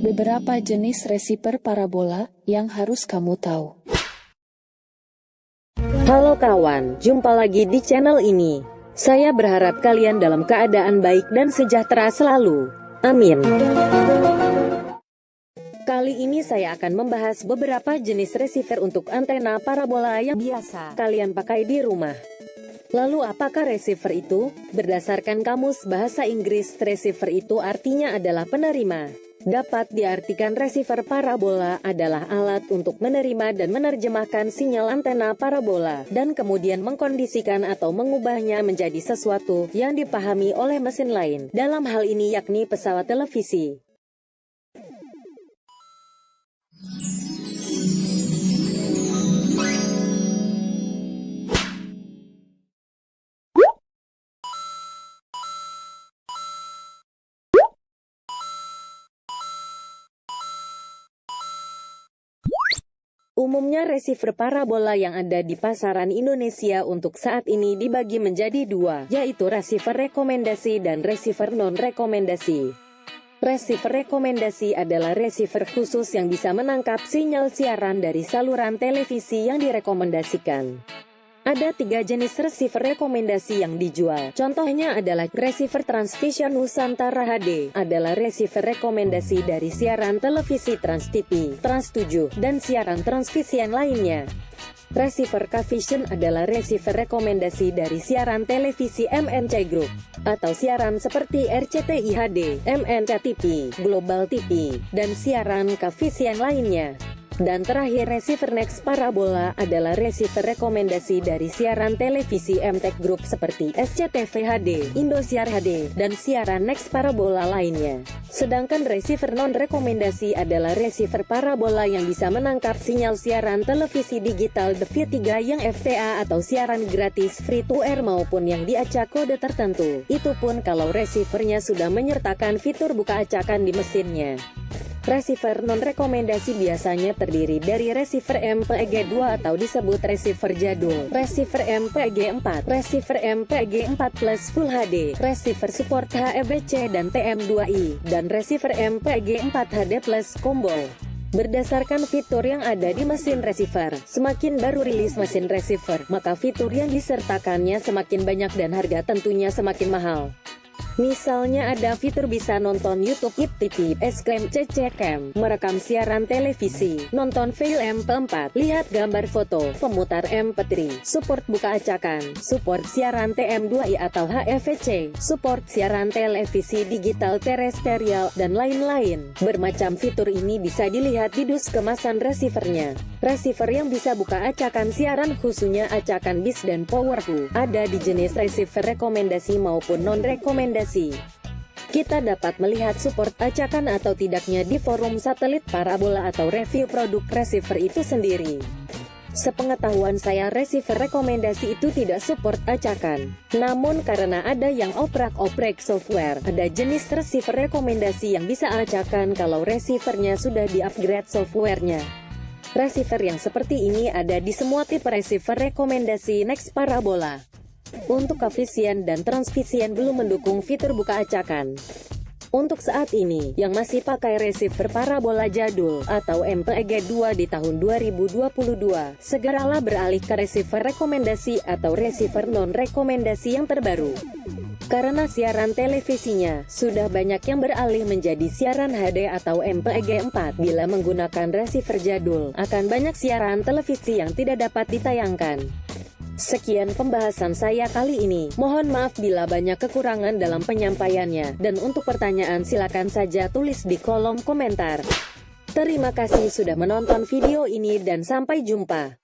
Beberapa jenis receiver parabola yang harus kamu tahu. Halo kawan, jumpa lagi di channel ini. Saya berharap kalian dalam keadaan baik dan sejahtera selalu. Amin. Kali ini saya akan membahas beberapa jenis receiver untuk antena parabola yang biasa kalian pakai di rumah. Lalu apakah receiver itu? Berdasarkan Kamus Bahasa Inggris, receiver itu artinya adalah penerima. Dapat diartikan receiver parabola adalah alat untuk menerima dan menerjemahkan sinyal antena parabola, dan kemudian mengkondisikan atau mengubahnya menjadi sesuatu yang dipahami oleh mesin lain, dalam hal ini yakni pesawat televisi. Umumnya receiver parabola yang ada di pasaran Indonesia untuk saat ini dibagi menjadi dua, yaitu receiver rekomendasi dan receiver non-rekomendasi. Receiver rekomendasi adalah receiver khusus yang bisa menangkap sinyal siaran dari saluran televisi yang direkomendasikan. Ada 3 jenis receiver rekomendasi yang dijual. Contohnya adalah receiver Transvision Nusantara HD, adalah receiver rekomendasi dari siaran televisi Trans TV, Trans 7, dan siaran transvisian lainnya. Receiver K-Vision adalah receiver rekomendasi dari siaran televisi MNC Group, atau siaran seperti RCTI HD, MNC TV, Global TV, dan siaran K-Vision lainnya. Dan terakhir, receiver Next Parabola adalah receiver rekomendasi dari siaran televisi MTech Group seperti SCTV HD, Indosiar HD, dan siaran Next Parabola lainnya. Sedangkan receiver non-rekomendasi adalah receiver parabola yang bisa menangkap sinyal siaran televisi digital DV3 yang FTA atau siaran gratis free to air maupun yang diacak kode tertentu. Itu pun kalau receivernya sudah menyertakan fitur buka acakan di mesinnya. Receiver non-rekomendasi biasanya terdiri dari receiver MPEG-2 atau disebut receiver jadul, receiver MPEG-4, receiver MPEG-4 Plus Full HD, receiver support HEVC dan TM2i, dan receiver MPEG-4 HD Plus Combo. Berdasarkan fitur yang ada di mesin receiver, semakin baru rilis mesin receiver, maka fitur yang disertakannya semakin banyak dan harga tentunya semakin mahal. Misalnya ada fitur bisa nonton YouTube, IPTV, Exclaim, CCcam, merekam siaran televisi, nonton film MP4, lihat gambar foto, pemutar MP3, support buka acakan, support siaran TM2i atau HEVC, support siaran televisi digital terestrial, dan lain-lain. Bermacam fitur ini bisa dilihat di dus kemasan receivernya. Receiver yang bisa buka acakan siaran khususnya acakan bis dan powerful, ada di jenis receiver rekomendasi maupun non-rekomendasi. Kita dapat melihat support acakan atau tidaknya di forum satelit parabola atau review produk receiver itu sendiri. Sepengetahuan saya, receiver rekomendasi itu tidak support acakan. Namun karena ada yang oprak-oprak software, ada jenis receiver rekomendasi yang bisa acakan kalau receivernya sudah di-upgrade softwarenya. Receiver yang seperti ini ada di semua tipe receiver rekomendasi Next Parabola. Untuk K-Vision dan Transvision belum mendukung fitur buka acakan. Untuk saat ini, yang masih pakai receiver parabola jadul atau MPEG-2 di tahun 2022, segeralah beralih ke receiver rekomendasi atau receiver non-rekomendasi yang terbaru. Karena siaran televisinya sudah banyak yang beralih menjadi siaran HD atau MPEG-4. Bila menggunakan receiver jadul, akan banyak siaran televisi yang tidak dapat ditayangkan. Sekian pembahasan saya kali ini. Mohon maaf bila banyak kekurangan dalam penyampaiannya. Dan untuk pertanyaan silakan saja tulis di kolom komentar. Terima kasih sudah menonton video ini dan sampai jumpa.